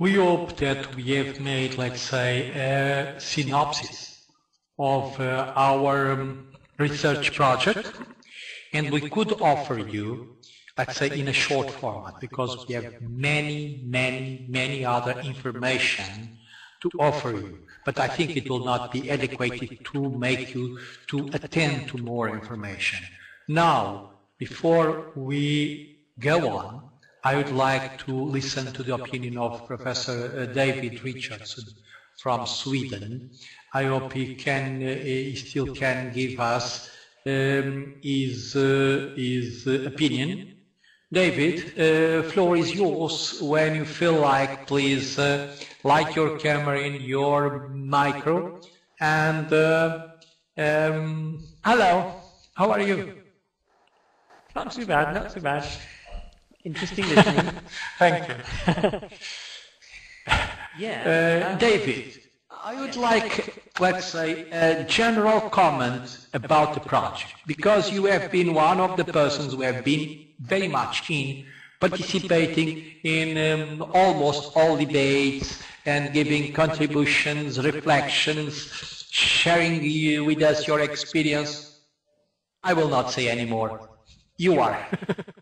We hope that we have made, let's say, a synopsis of our research project, and we could offer you, let's say, in a short format, because we have many other information to offer you. But I think it will not be adequate to make you to attend to more information. Now, before we go on, I would like to listen to the opinion of Professor David Richardson from Sweden. I hope he still can give us his opinion. David, floor is yours. When you feel like, please light your camera in your micro. And hello, how are you? Not too bad, not too bad. Interesting listening. Thank you. David, I would like, let's say, a general comment about the project, because you have been one of the persons who have been very much participating in almost all debates and giving contributions, reflections, sharing with us your experience. I will not say any more. You are.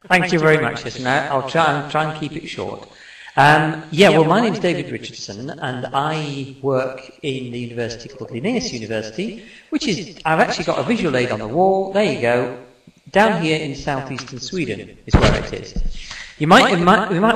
Thank you very much, listener. I'll try and keep it short. Well, my name is David Richardson, and I work in the university called Linnaeus University, which is, I've actually got a visual aid on the wall. There you go. Down here in southeastern Sweden is where it is. You might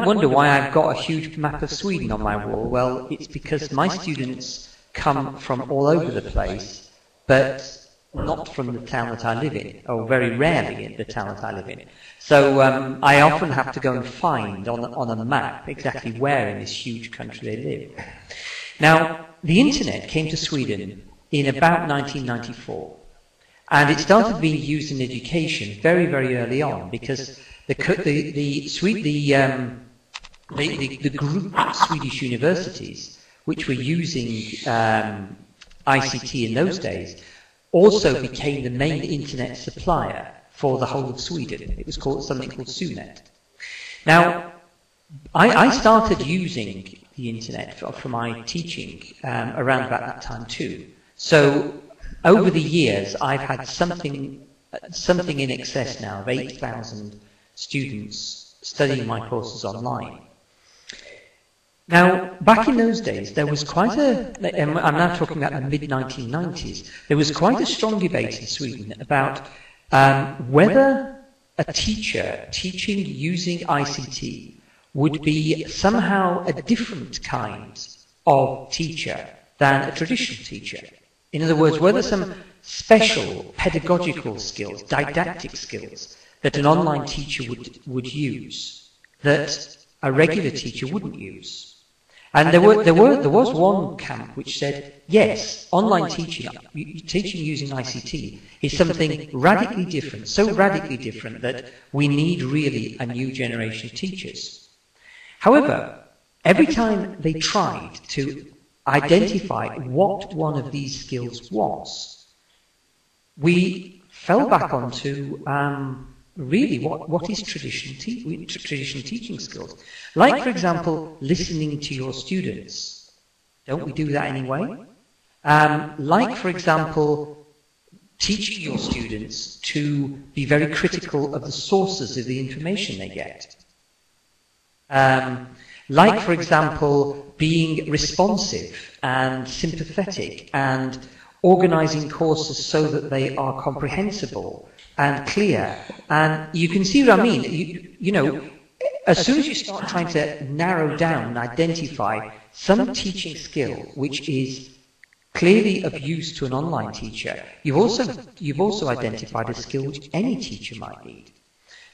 wonder why I've got a huge map of Sweden on my wall. Well, it's because my students come from all over the place, but not from the town that I live in, or very rarely in the town that I live in. So I often have to go and find on a map exactly where in this huge country they live. Now, the internet came to Sweden in about 1994, and it started being used in education very early on, because the group of Swedish universities which were using ICT in those days also became the main internet supplier for the whole of Sweden. It was something called SUNET. Now, I started using the internet for my teaching around about that time too. So over the years, I've had something in excess now of 8,000 students studying my courses online. Now, back in those days, there was quite and I'm now talking about the mid-1990s, there was quite a strong debate in Sweden about whether a teacher teaching using ICT would be somehow a different kind of teacher than a traditional teacher. In other words, whether some special pedagogical skills, didactic skills, that an online teacher would use, that a regular teacher wouldn't use. And there was one camp which said, yes, online teaching using ICT is something radically different, so radically different that we need really a new generation of teachers. However, every time they tried to identify what one of these skills was, we fell back onto really what is traditional teaching skills. Like, for example, listening to your students. Don't we do that anyway? Like, for example, teaching your students to be very critical of the sources of the information they get. Like, for example, being responsive and sympathetic and organizing courses so that they are comprehensible and clear. And you can see what I mean. You know, as soon as you start trying to narrow down and identify some teaching skill which is clearly of use to an online teacher, you've also identified a skill which any teacher might need.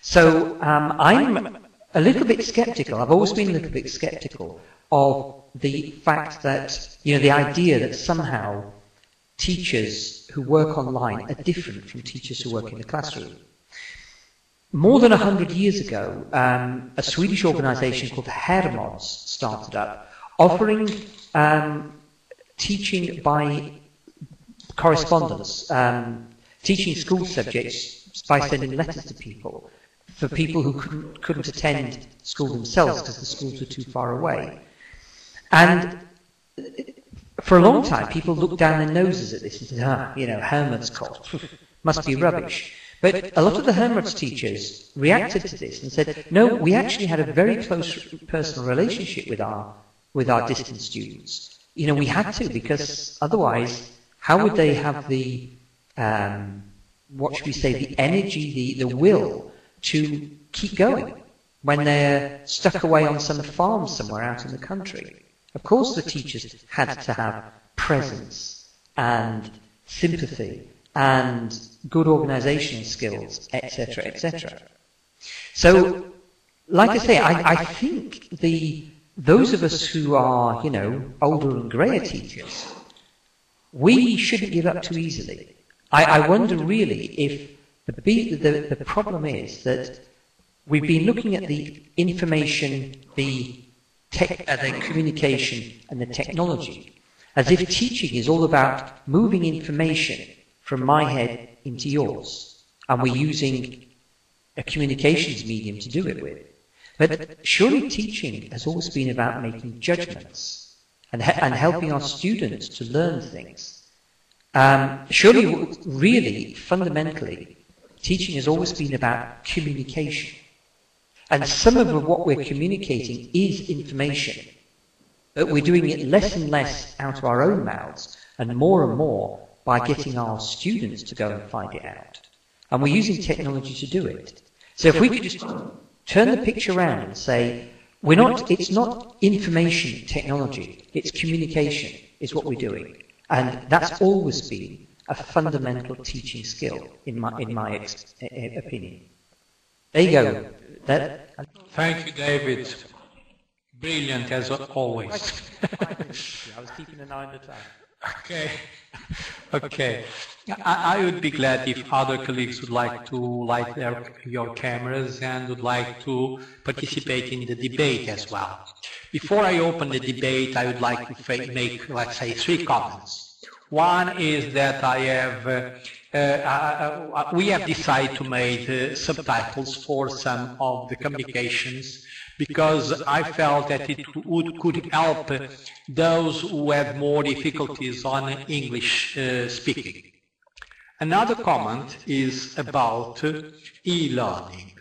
So I'm a little bit skeptical. I've always been a little bit skeptical of the fact that, the idea that somehow teachers who work online are different from teachers who work in the classroom. More than 100 years ago, a Swedish organisation called Hermods started up, offering teaching by correspondence, teaching school subjects by sending letters to people, for people who couldn't attend school themselves because the schools were too far away. And for a long time, people looked down their noses at this and said, you know, Hermodskost, must be rubbish. But a lot of the Hermods teachers reacted to this and said, no, we actually had a very close personal relationship with our distance students. You know, we had to, because otherwise, how would they have the, what should we say, the energy, the will to keep going when they're stuck away on some farm somewhere out in the country? Of course the teachers had to have presence and sympathy and good organizational skills, etc., etc. So, like I say, I think those of us who are, you know, older and greyer teachers, we shouldn't give up too easily. I wonder really if the problem is that we've been looking at the information, the communication and the technology as if teaching is all about moving information from my head into yours, and we're using a communications medium to do it with. But surely teaching has always been about making judgments and helping our students to learn things. Surely, really, fundamentally, teaching has always been about communication. And some of what we're communicating is information, but we're doing it less and less out of our own mouths and more by getting our students to go and find it out. And we're using technology to do it. So if we could just turn the picture around and say, it's not information technology, it's communication is what we're doing. And that's always been a fundamental teaching skill, in my opinion. There you go. Thank you, David. Brilliant as always. I was keeping an eye on the time. Okay. I would be glad if other colleagues would like to light your cameras and would like to participate in the debate as well. Before I open the debate, I would like to make, let's say, 3 comments. One is that we have decided to make subtitles for some of the communications because I felt that it could help those who have more difficulties on English speaking. Another comment is about e-learning.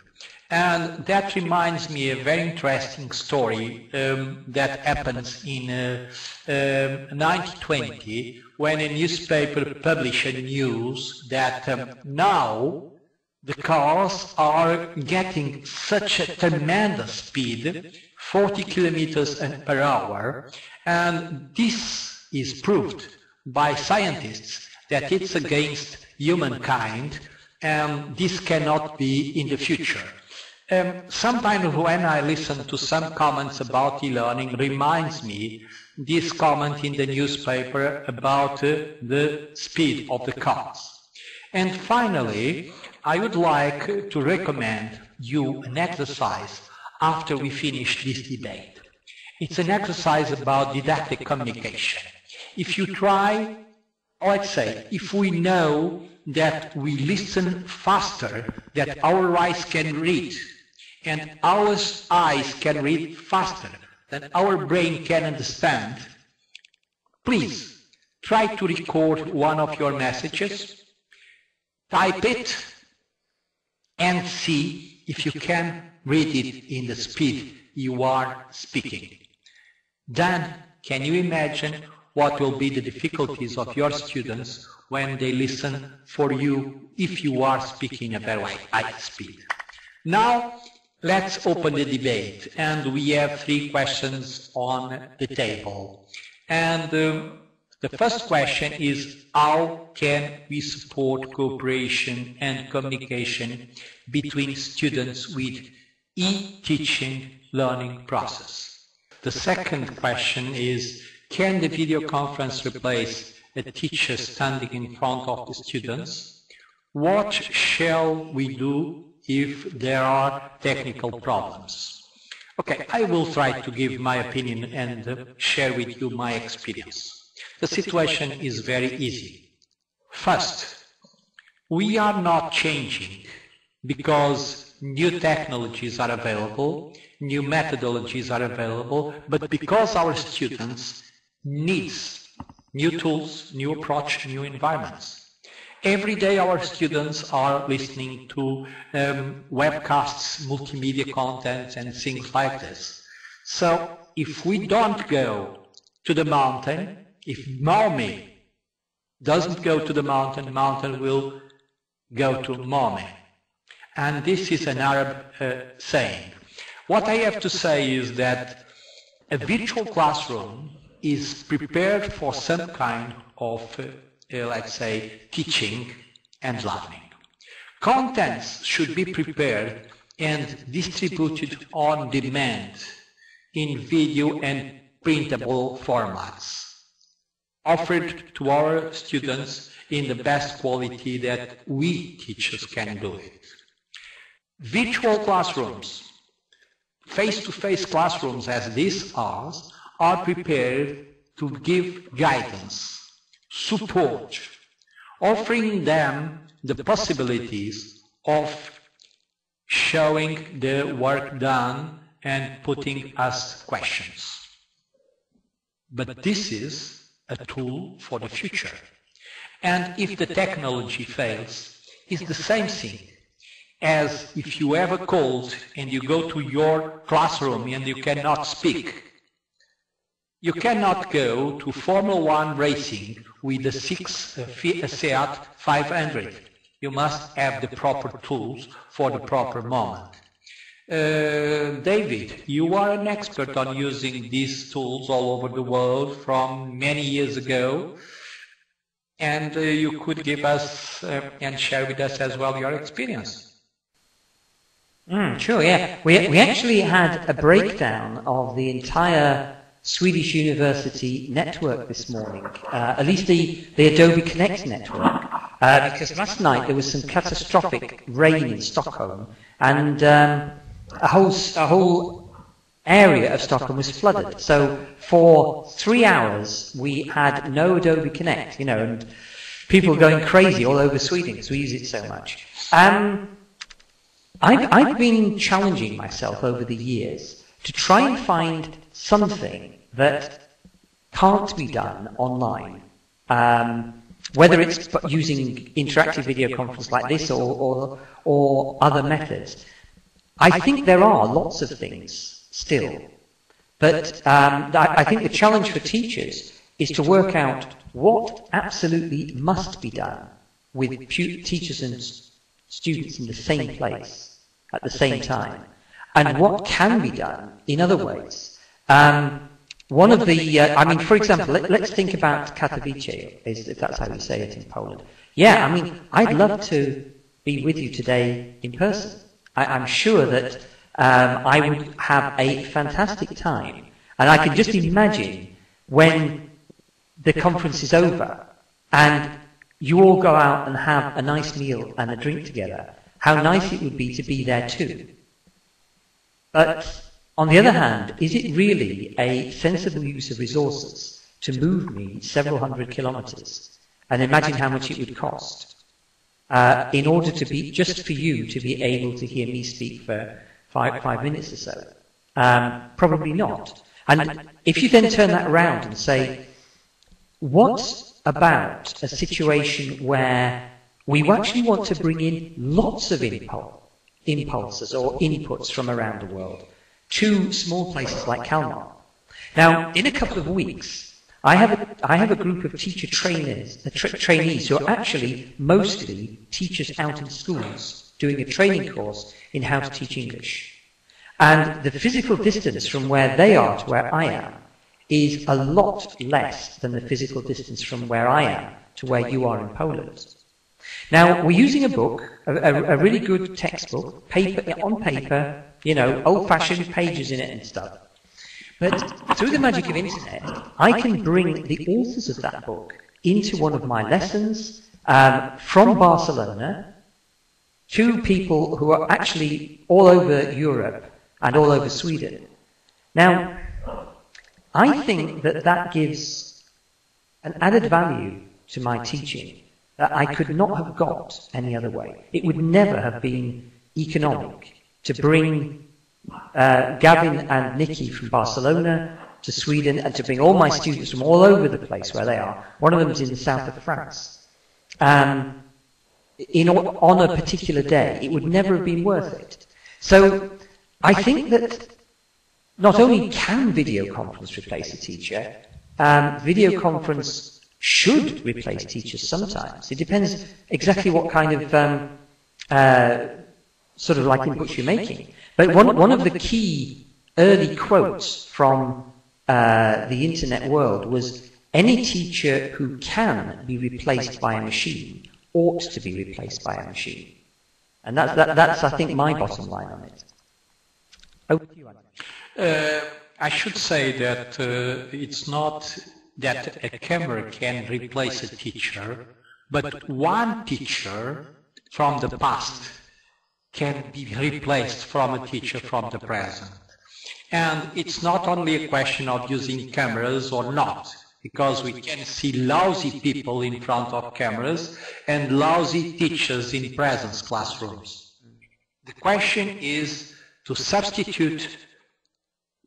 And that reminds me of a very interesting story that happens in 1920 when a newspaper published a news that now the cars are getting such a tremendous speed, 40 kilometers per hour, and this is proved by scientists that it's against humankind and this cannot be in the future. Sometimes when I listen to some comments about e-learning, reminds me this comment in the newspaper about the speed of the cars. And finally, I would like to recommend you an exercise after we finish this debate. It's an exercise about didactic communication. If you try, let's say, if we know that we listen faster, that our eyes can read, and our eyes can read faster than our brain can understand, please try to record one of your messages, type it, and see if you can read it in the speed you are speaking. Then, can you imagine what will be the difficulties of your students when they listen for you if you are speaking at a very high speed? Now, let's open the debate, and we have 3 questions on the table. And the first question is, how can we support cooperation and communication between students with e-teaching learning process? The second question is, can the video conference replace a teacher standing in front of the students? What shall we do if there are technical problems? Okay, I will try to give my opinion and share with you my experience. The situation is very easy. First, we are not changing because new technologies are available new methodologies are available, but because our students need new tools, new approach, new environments. Every day our students are listening to webcasts, multimedia content and things like this. So if we don't go to the mountain, if Maumee doesn't go to the mountain, mountain will go to Maumee. And this is an Arab saying. What I have to say is that a virtual classroom is prepared for some kind of, let's say, teaching and learning. Contents should be prepared and distributed on demand in video and printable formats, offered to our students in the best quality that we teachers can do it. Virtual classrooms, face-to-face classrooms as these are prepared to give guidance, support, offering them the possibilities of showing the work done and putting us questions. But this is a tool for the future. And if the technology fails, it's the same thing as if you have a cold and you go to your classroom and you cannot speak. You cannot go to Formula 1 racing with a Seat 500. You must have the proper tools for the proper moment. David, you are an expert on using these tools all over the world from many years ago, and you could give us and share with us as well your experience. Sure, yeah. We actually had a breakdown of the entire Swedish University network this morning, at least the Adobe Connect network, because last night there was some catastrophic rain in Stockholm, and a whole area of Stockholm was flooded. So for 3 hours we had no Adobe Connect, and people going crazy all over Sweden because we use it so much. I've been challenging myself over the years to try and find something that can't be done online, whether it's using interactive video conference like this or other methods. I think there are lots of things still, but I think the challenge for teachers is to work out what absolutely must be done with teachers and students in the same place at the same time, and what can be done in other ways. One of the, for example, let's think about Katowice, if that's how you say it in Poland. Yeah, I'd love to be with you today in person. I'm sure that I would have a fantastic time, and I can just imagine when the conference is over and you all go out and have a nice meal and a drink together, how nice it would be to be there too. But on the other hand, is it really a sensible use of resources to move me several hundred kilometers, and imagine how much it would cost in order to be, just for you to be able to hear me speak for five minutes or so? Probably not. And if you then turn that around and say, what about a situation where we actually want to bring in lots of impulses or inputs from around the world to small places like Kalmar? Now, in a couple of weeks, I have a group of teacher trainees who are actually mostly teachers out in schools doing a training course in how to teach English. And the physical distance from where they are to where I am is a lot less than the physical distance from where I am to where you are in Poland. Now, we're using a book, a really good textbook, on paper, old-fashioned pages in it and stuff. But through the magic of internet, I can bring the authors of that book into one of my lessons from Barcelona to people who are actually all over Europe and all over Sweden. Now, I think that gives an added value to my teaching that I could not have got any other way. It would never have been economic to bring Gavin and Nikki from Barcelona to Sweden, and to bring all my students from all over the place where they are. One of them is in the south of France. On a particular day, it would never have been worth it. So I think that not only can video conference replace a teacher, video conference should replace teachers sometimes. It depends exactly what kind of sort of like inputs you're making. But one of the key early quotes from the internet world was, any teacher who can be replaced by a machine ought to be replaced by a machine. And that's I think, my bottom line on it. Over to you, Adam. I should say that it's not that a camera can replace a teacher, but one teacher from the past can be replaced from a teacher from the present. And it's not only a question of using cameras or not, because we can see lousy people in front of cameras and lousy teachers in presence classrooms. The question is to substitute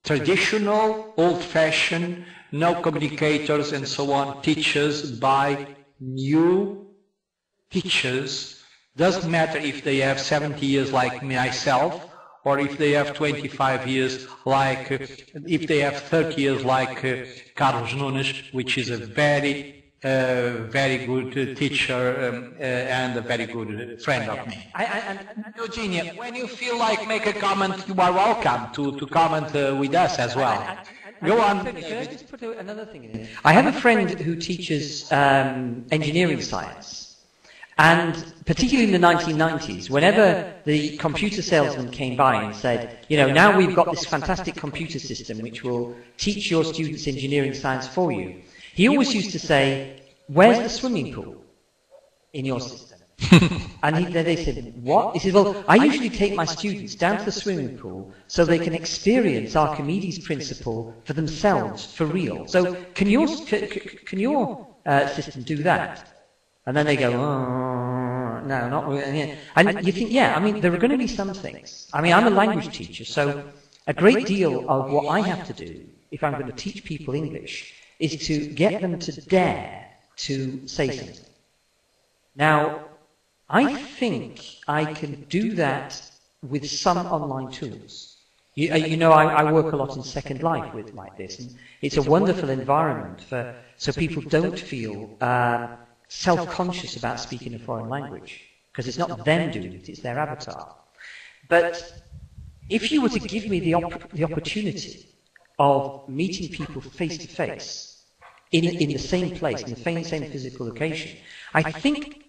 traditional, old-fashioned, no communicators and so on teachers by new teachers. Doesn't matter if they have 70 years like myself, or if they have 25 years like, if they have 30 years like Carlos Nunes, which is a very good teacher and a very good friend of me. Eugenia, when you feel like make a comment, you are welcome to comment with us as well. Go on. Can I just put another thing in there? I have a friend who teaches engineering science. And particularly in the 1990s, whenever the computer salesman came by and said, you know, now we've got this fantastic computer system which will teach your students engineering science for you, he always used to say, where's the swimming pool in your system? And they said, what? He said, well, I usually take my students down to the swimming pool so they can experience Archimedes' principle for themselves, for real. So can your system do that? And then they go, oh, no, not really. And you think, yeah, I mean, there are going to be some things. I mean, I'm a language teacher, so a great deal of what I have to do, if I'm going to teach people English, is to get them to dare to say something. Now, I think I can do that with some online tools. You know, I work a lot in Second Life with like this, and it's a wonderful environment so people don't feel self-conscious about speaking a foreign language, because it's not them doing it, it's their avatar. But if you were to give me the opportunity of meeting people face-to-face in the same place, in the same physical location, I think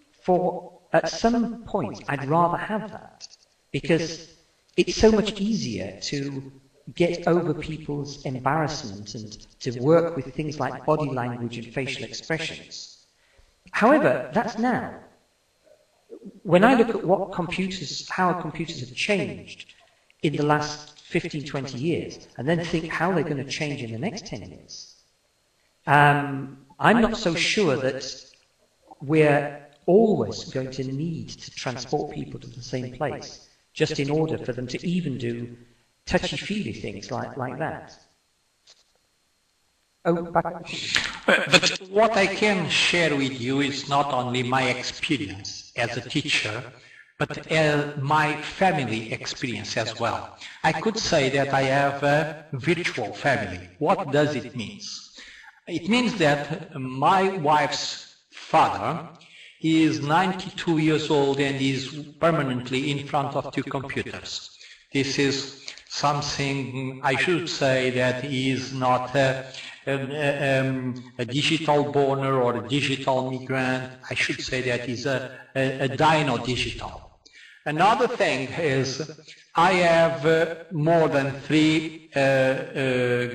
at some point I'd rather have that, because it's so much easier to get over people's embarrassment and to work with things like body language and facial expressions. However, that's now. When I look at how computers have changed in the last 15, 20 years, and then think how they're going to change in the next 10 years, I'm not so sure that we're always going to need to transport people to the same place, just in order for them to even do touchy-feely things like that. Oh, back. But what I can share with you is not only my experience as a teacher, but my family experience as well. I could say that I have a virtual family. What does it mean? It means that my wife's father is 92 years old and is permanently in front of two computers. This is something I should say that he is not a digital borner or a digital migrant. I should say that he's a dino digital. Another thing is I have more than 3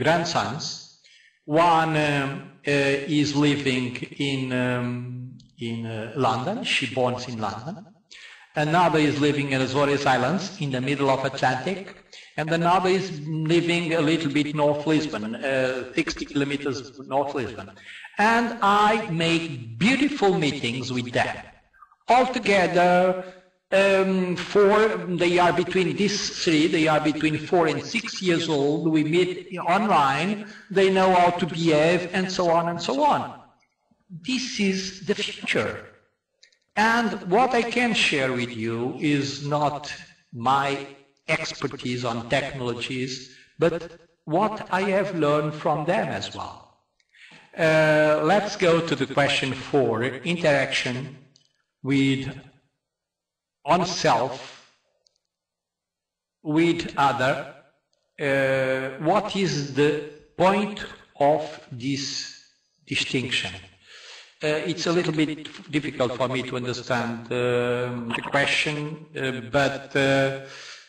grandsons. One is living in London. She born in London. Another is living in Azores Islands in the middle of Atlantic. And another is living a little bit north Lisbon, 60 kilometers north Lisbon. And I make beautiful meetings with them. Altogether, They are between these three, they are between 4 and 6 years old, we meet online, they know how to behave, and so on and so on. This is the future. And what I can share with you is not my expertise on technologies, but what I have learned from them as well. Let's go to the question 4, interaction with oneself, with other. What is the point of this distinction? It's a little bit difficult for me to understand the question, but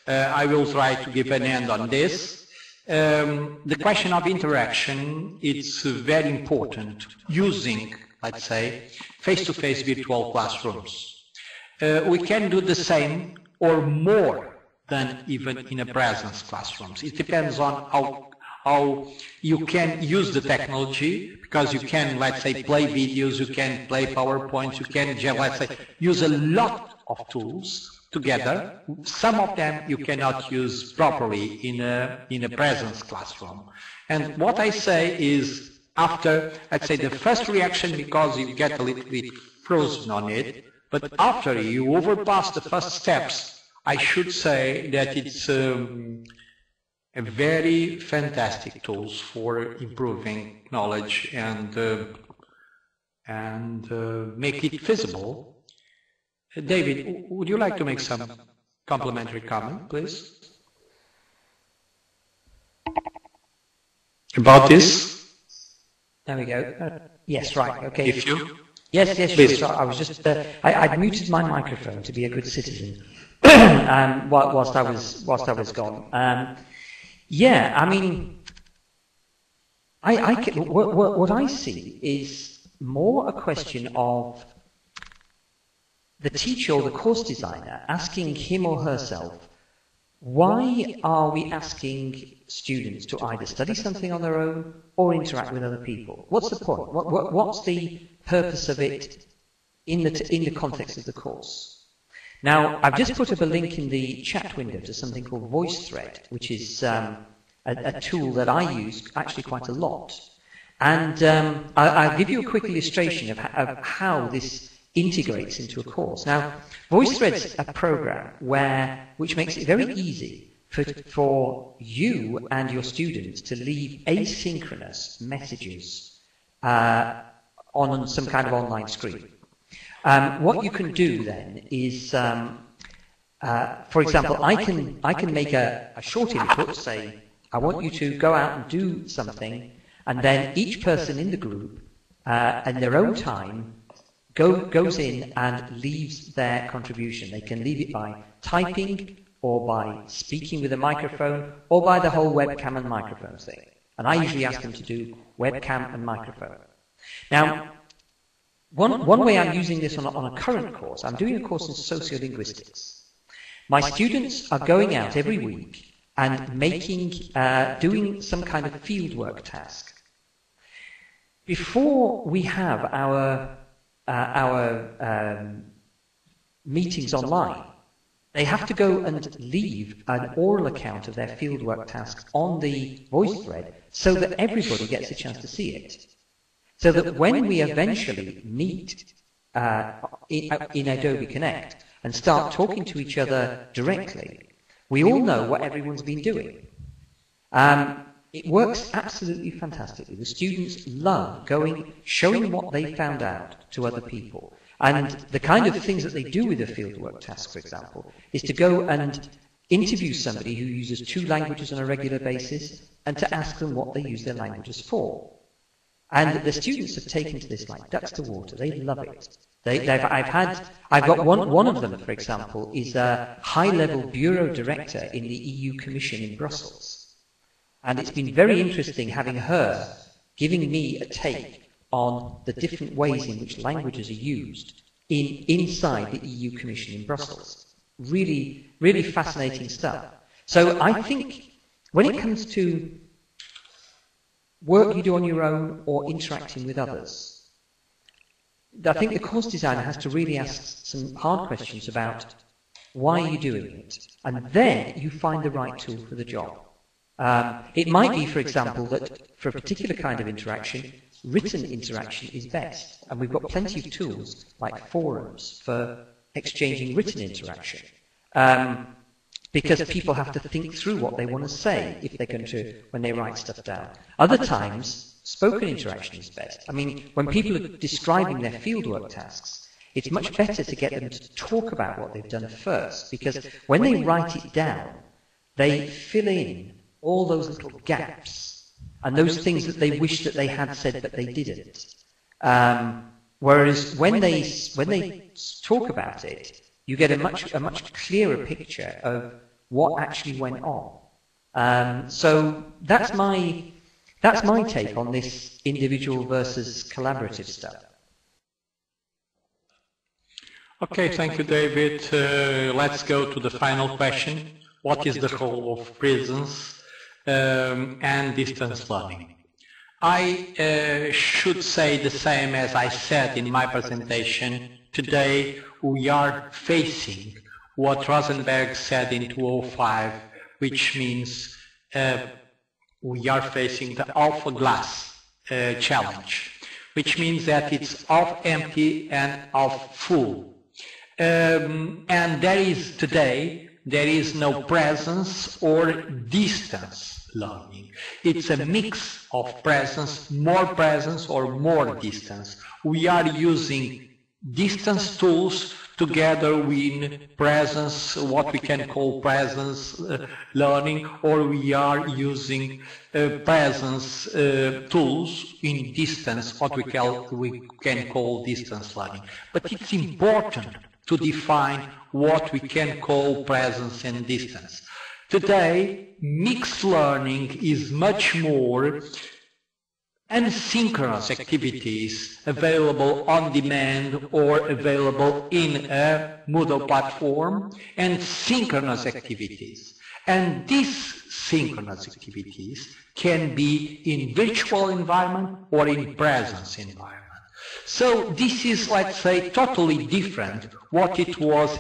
I will try to give an end on this. The question of interaction, it's very important using, let's say, face-to-face virtual classrooms. We can do the same or more than even in a presence classrooms. It depends on how you can use the technology, because you can, let's say, play videos, you can play PowerPoints, you can, let's say, use a lot of tools together. Some of them you cannot use properly in a presence classroom. And what I say is, after, let's say, the first reaction, because you get a little bit frozen on it, but after you overpass the first steps, I should say that it's a very fantastic tools for improving knowledge and make it feasible. David, would you like to make some complimentary comment, please? About this? There we go. Yes, right, okay. If you? Yes, please. Sure. I was just, I'd muted my microphone to be a good citizen whilst I was gone. Yeah, I mean, what I see is more a question of the teacher or the course designer asking him or herself, why are we asking students to either study something on their own or interact with other people? What's the point? What's the purpose of it in the context of the course? Now, I've just put up a link in the chat window to something called VoiceThread, which is a tool that I use actually quite a lot. And I'll give you a quick illustration of how this integrates into a course. Now, VoiceThread's a program which makes it very easy for you and your students to leave asynchronous messages on some kind of online screen. What you can do then is, for example, I can make a short input, say, I want you to go out and do something, and then each person in the group, in their own time, goes in and leaves their contribution. They can leave it by typing, or by speaking with a microphone, or by the whole webcam and microphone thing. And I usually ask them to do webcam and microphone. Now, one way I'm using this on a current course, I'm doing a course in sociolinguistics. My students are going out every week and doing some kind of fieldwork task. Before we have our meetings online, they have to go and leave an oral account of their fieldwork task on the VoiceThread so that everybody gets a chance to see it. So that when we eventually meet in Adobe Connect and start talking to each other directly, we all know what everyone's been doing. It works absolutely fantastically. The students love showing what they found out to other people. And the kind of things that they do with a fieldwork task, for example, is to go and interview somebody who uses 2 languages on a regular basis and to ask them what they use their languages for. And the students have taken to this like ducks to water. They love it. I've got one of them, for example, is a high-level bureau director in the EU Commission in Brussels. And it's been very interesting having her giving me a take on the different ways in which languages are used inside the EU Commission in Brussels. Really, really fascinating stuff. So I think when it comes to work you do on your own or interacting with others, I think the course designer has to really ask some hard questions about Why are you doing it? And then you find the right tool for the job. It might be, for example, that for a particular kind of interaction, written interaction is best. And we've got plenty of tools like forums for exchanging written interaction. Because people have to think through what they want to say if they're going to, when they write stuff down. Other times, spoken interaction is best. I mean, when people are describing their fieldwork tasks, it's much better to get them to talk about what they've done first, because when they write it down, they fill in all those little gaps and those things that they wish that they had said but they didn't. Whereas when they talk about it, you get a much clearer picture of what actually went on. So that's my take on this individual versus collaborative stuff. Okay, thank you, David. Let's go to the final question. What is the role of presence and distance learning? I should say the same as I said in my presentation. Today we are facing what Rosenberg said in 2005, which means we are facing the half glass challenge, which means that it's half empty and half full. And there is no presence or distance learning. It's a mix of presence or more distance. We are using distance tools together with presence, what we can call presence learning, or we are using presence tools in distance, what we can call distance learning. But it's important to define what we can call presence and distance. Today, mixed learning is much more asynchronous activities available on demand or available in a Moodle platform, and synchronous activities. And these synchronous activities can be in virtual environment or in presence environment. So this is, let's say, totally different what it was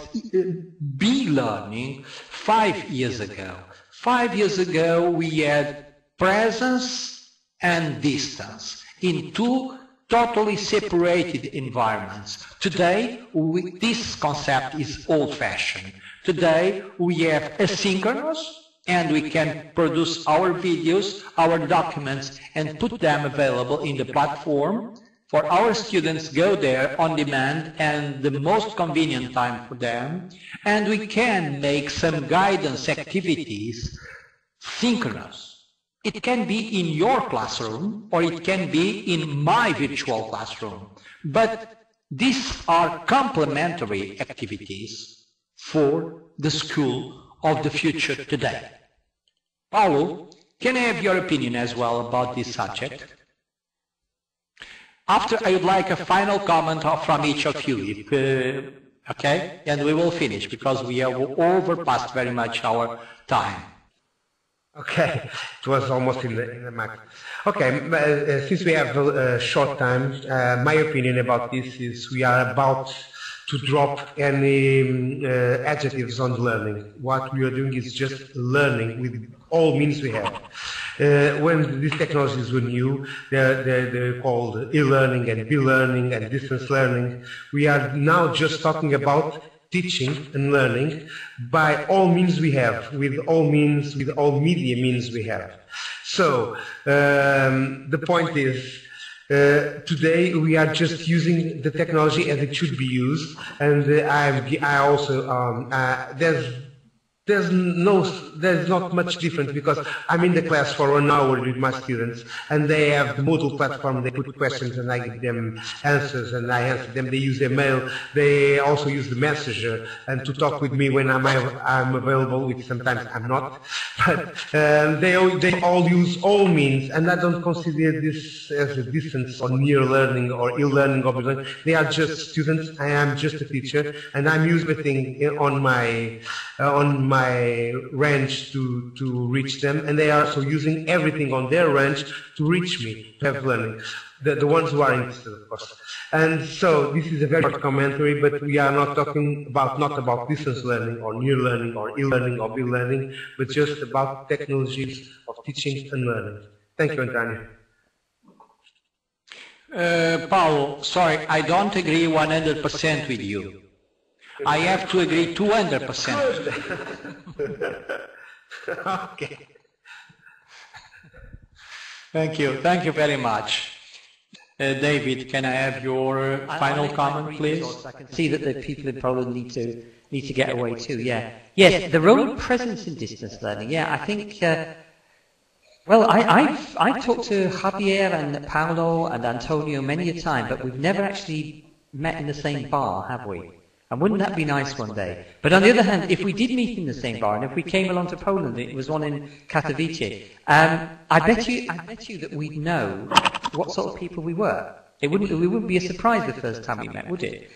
B-learning 5 years ago. 5 years ago we had presence and distance in two totally separated environments. Today, this concept is old-fashioned. Today, we have asynchronous, and we can produce our videos, our documents, and put them available in the platform. For our students, go there on demand and the most convenient time for them. And we can make some guidance activities synchronous. It can be in your classroom or it can be in my virtual classroom. But these are complementary activities for the school of the future today. Paulo, can I have your opinion as well about this subject? After, I would like a final comment from each of you, okay? And we will finish because we have overpassed very much our time. Okay, it was almost in the max. Okay, since we have a short time, my opinion about this is we are about to drop any adjectives on learning. What we are doing is just learning with all means we have. When these technologies were new, they're called e-learning and b-learning and distance learning. We are now just talking about teaching and learning by all means we have, with all media means we have. So the point is, today we are just using the technology as it should be used, and I also there's not much difference because I'm in the class for 1 hour with my students and they have the Moodle platform, they put questions and I give them answers and I answer them. They use their mail, they also use the messenger and to talk with me when I'm available, which sometimes I'm not. But they all use all means, and I don't consider this as a distance or near learning or ill-learning or learning. They are just students, I am just a teacher, and I'm using everything on my range to reach them, and they are also using everything on their range to reach me, to have learning. the ones who are interested, of course. And so this is a very short commentary, but we are not talking not about distance learning or near learning or e-learning or e-learning, but just about technologies of teaching and learning. Thank you, Antonio. Paulo, sorry, I don't agree 100% with you. I have to agree 200%. Okay. Thank you very much. David, can I have your final comment, please? I can see that the people in Poland need to get away too. Yeah, yes, the role of presence in distance learning. Yeah, I think. Well, I've talked to Javier and Paolo and Antonio many a time, but we've never actually met in the same bar, have we? And wouldn't that be nice one day? But on the other hand, if we did meet in the same bar, and if we came along to Poland, it was one in Katowice, I bet you that we'd know what sort of people we were. It wouldn't be a surprise the first time we met, would it?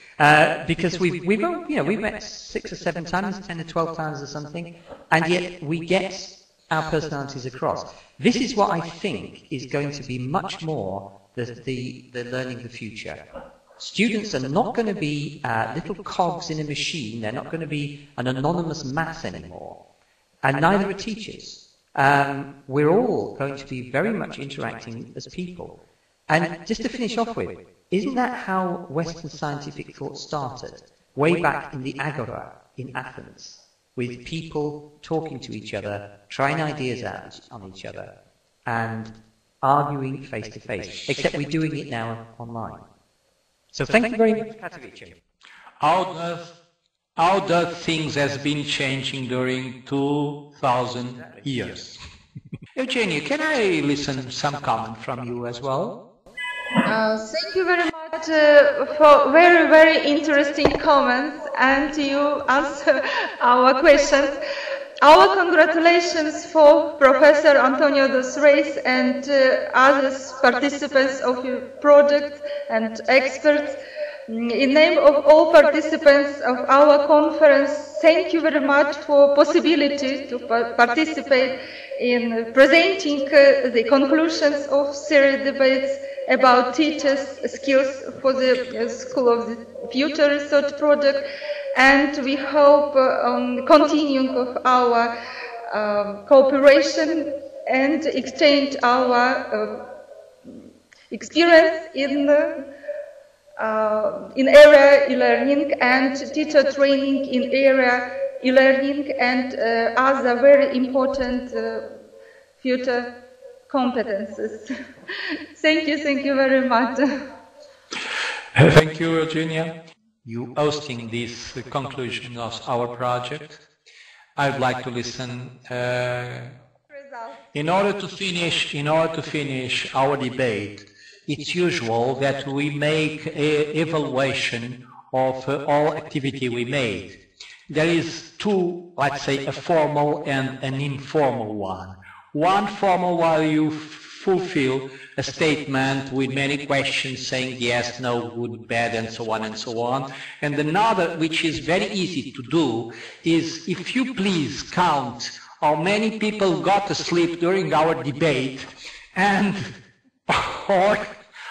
Because we've met 6 or 7 times, 10 or 12 times or something, and yet we get our personalities across. This is what I think is going to be much more the learning of the future. Students are not going to be little cogs in a machine. They're not going to be an anonymous mass anymore. And neither are teachers. We're all going to be very much interacting as people. And just to finish off with, isn't that how Western scientific thought started? Way back in the Agora in Athens, with people talking to each other, trying ideas out on each other, and arguing face to face, except we're doing it now online. So thank you very much, Katowice. How does things has been changing during 2,000 years? Eugenia, can I listen some comment from you as well? Thank you very much for very, very interesting comments, and you answer our questions. Our congratulations for Professor Antonio dos Reis and other participants of your project and experts. In name of all participants of our conference, thank you very much for possibility to participate in presenting the conclusions of series debates about teachers' skills for the School of the Future research project. And we hope on continuing of our cooperation and exchange our experience in area e-learning and teacher training in area e-learning and other very important future competences. Thank you very much. Thank you, Eugenia. You hosting this conclusion of our project. I'd like to listen. In order to finish our debate, it's usual that we make an evaluation of all activity we made. There is two, let's say, a formal and an informal one. One formal while you fulfill a statement with many questions saying yes, no, good, bad, and so on and so on. And another, which is very easy to do, is if you please count how many people got asleep during our debate and or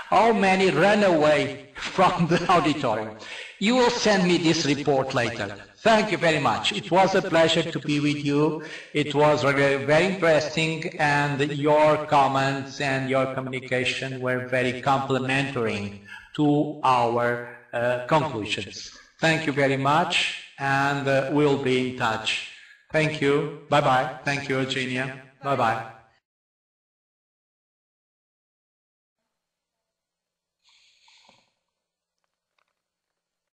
how many ran away from the auditorium. You will send me this report later. Thank you very much. It was a pleasure to be with you. It was very interesting, and your comments and your communication were very complimentary to our conclusions. Thank you very much, and we'll be in touch. Thank you. Bye-bye. Thank you, Eugenia. Bye-bye.